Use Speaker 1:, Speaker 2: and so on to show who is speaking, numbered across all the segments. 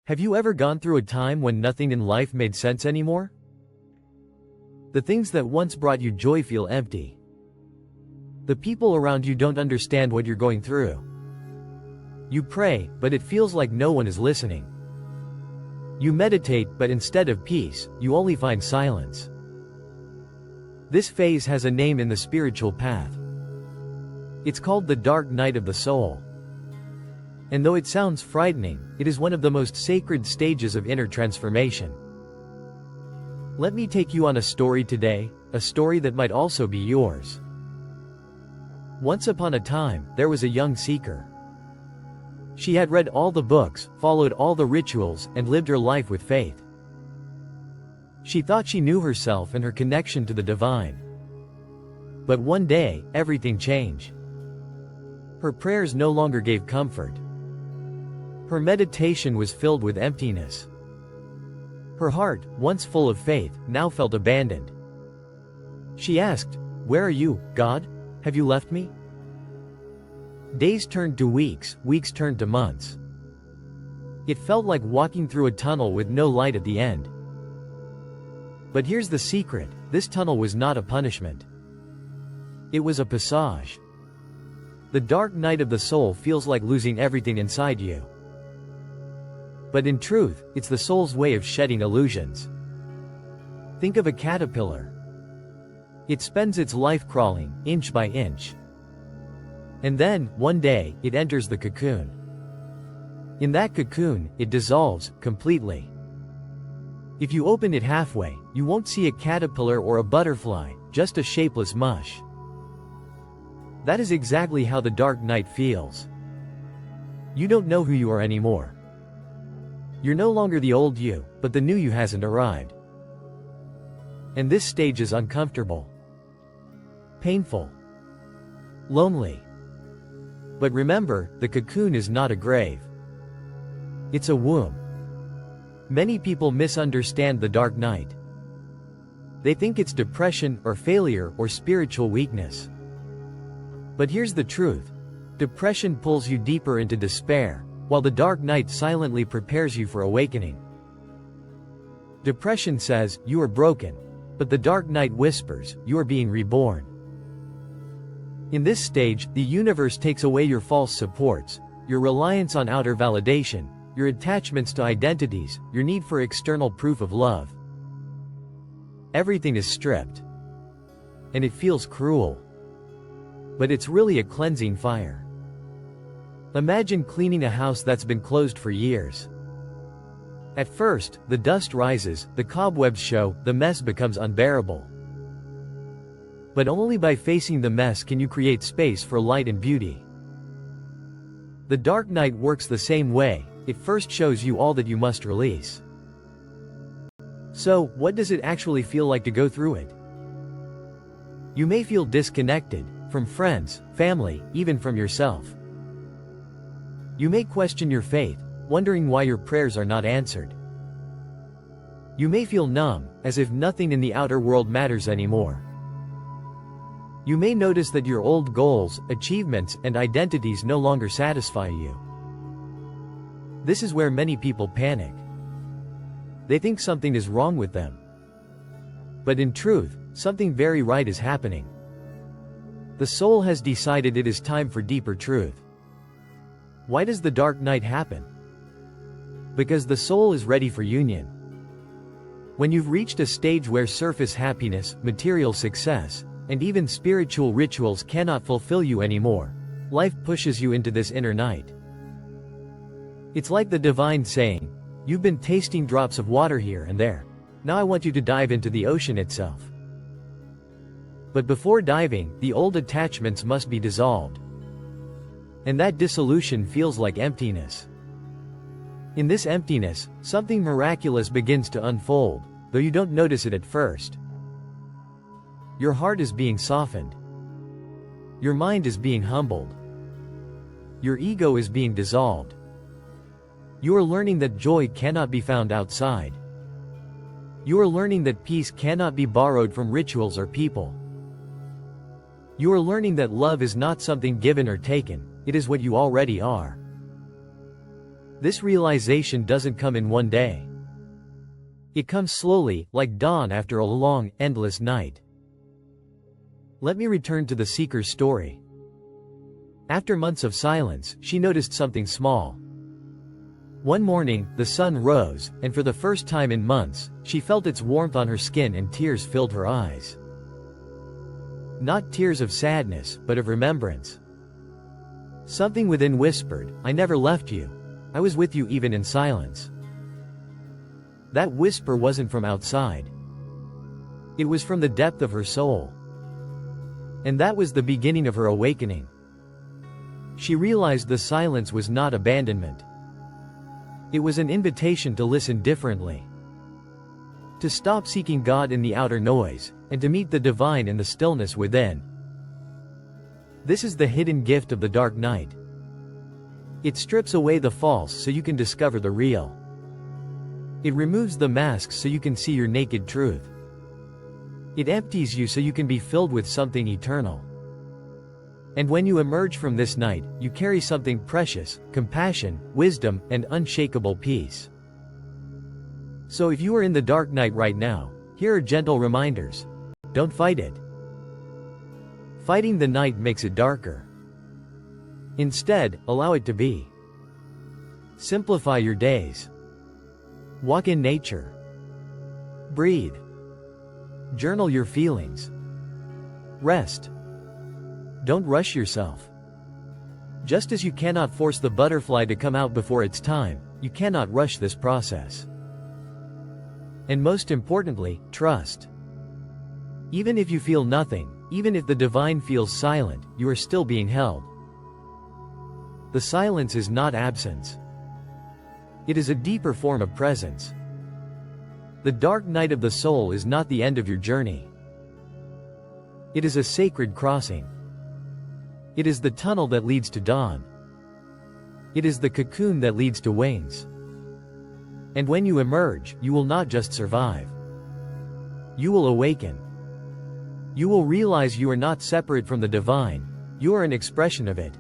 Speaker 1: Have you ever gone through a time when nothing in life made sense anymore? The things that once brought you joy feel empty. The people around you don't understand what you're going through. You pray, but it feels like no one is listening. You meditate, but instead of peace, you only find silence. This phase has a name in the spiritual path. It's called the dark night of the soul. And though it sounds frightening, it is one of the most sacred stages of inner transformation. Let me take you on a story today, a story that might also be yours. Once upon a time, there was a young seeker. She had read all the books, followed all the rituals, and lived her life with faith. She thought she knew herself and her connection to the divine. But one day, everything changed. Her prayers no longer gave comfort. Her meditation was filled with emptiness. Her heart, once full of faith, now felt abandoned. She asked, "Where are you, God? Have you left me?" Days turned to weeks, weeks turned to months. It felt like walking through a tunnel with no light at the end. But here's the secret: this tunnel was not a punishment. It was a passage. The dark night of the soul feels like losing everything inside you. But in truth, it's the soul's way of shedding illusions. Think of a caterpillar. It spends its life crawling, inch by inch. And then, one day, it enters the cocoon. In that cocoon, it dissolves, completely. If you open it halfway, you won't see a caterpillar or a butterfly, just a shapeless mush. That is exactly how the dark night feels. You don't know who you are anymore. You're no longer the old you, but the new you hasn't arrived. And this stage is uncomfortable, painful, lonely. But remember, the cocoon is not a grave. It's a womb. Many people misunderstand the dark night. They think it's depression, or failure, or spiritual weakness. But here's the truth. Depression pulls you deeper into despair, while the dark night silently prepares you for awakening. Depression says, "You are broken." But the dark night whispers, "You are being reborn." In this stage, the universe takes away your false supports, your reliance on outer validation, your attachments to identities, your need for external proof of love. Everything is stripped. And it feels cruel. But it's really a cleansing fire. Imagine cleaning a house that's been closed for years. At first, the dust rises, the cobwebs show, the mess becomes unbearable. But only by facing the mess can you create space for light and beauty. The dark night works the same way. It first shows you all that you must release. So, what does it actually feel like to go through it? You may feel disconnected, from friends, family, even from yourself. You may question your faith, wondering why your prayers are not answered. You may feel numb, as if nothing in the outer world matters anymore. You may notice that your old goals, achievements, and identities no longer satisfy you. This is where many people panic. They think something is wrong with them. But in truth, something very right is happening. The soul has decided it is time for deeper truth. Why does the dark night happen? Because the soul is ready for union. When you've reached a stage where surface happiness, material success, and even spiritual rituals cannot fulfill you anymore, life pushes you into this inner night. It's like the divine saying, "You've been tasting drops of water here and there. Now I want you to dive into the ocean itself." But before diving, the old attachments must be dissolved. And that dissolution feels like emptiness. In this emptiness, something miraculous begins to unfold, though you don't notice it at first. Your heart is being softened. Your mind is being humbled. Your ego is being dissolved. You are learning that joy cannot be found outside. You are learning that peace cannot be borrowed from rituals or people. You are learning that love is not something given or taken, it is what you already are. This realization doesn't come in one day. It comes slowly, like dawn after a long, endless night. Let me return to the seeker's story. After months of silence, she noticed something small. One morning, the sun rose, and for the first time in months, she felt its warmth on her skin and tears filled her eyes. Not tears of sadness, but of remembrance. Something within whispered, "I never left you. I was with you even in silence." That whisper wasn't from outside. It was from the depth of her soul. And that was the beginning of her awakening. She realized the silence was not abandonment. It was an invitation to listen differently. To stop seeking God in the outer noise, and to meet the divine in the stillness within. This is the hidden gift of the dark night. It strips away the false so you can discover the real. It removes the masks so you can see your naked truth. It empties you so you can be filled with something eternal. And when you emerge from this night, you carry something precious, compassion, wisdom, and unshakable peace. So if you are in the dark night right now, here are gentle reminders. Don't fight it. Fighting the night makes it darker. Instead, allow it to be. Simplify your days. Walk in nature. Breathe. Journal your feelings. Rest. Don't rush yourself. Just as you cannot force the butterfly to come out before its time, you cannot rush this process. And most importantly, trust. Even if you feel nothing, even if the divine feels silent, you are still being held. The silence is not absence. It is a deeper form of presence. The dark night of the soul is not the end of your journey. It is a sacred crossing. It is the tunnel that leads to dawn. It is the cocoon that leads to wings. And when you emerge, you will not just survive. You will awaken. You will realize you are not separate from the divine, you are an expression of it.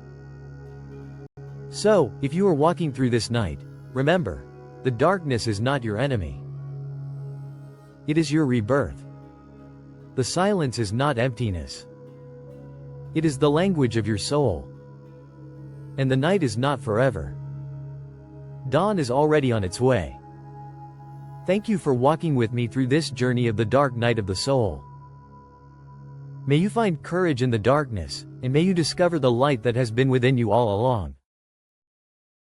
Speaker 1: So, if you are walking through this night, remember, the darkness is not your enemy. It is your rebirth. The silence is not emptiness. It is the language of your soul. And the night is not forever. Dawn is already on its way. Thank you for walking with me through this journey of the dark night of the soul. May you find courage in the darkness, and may you discover the light that has been within you all along.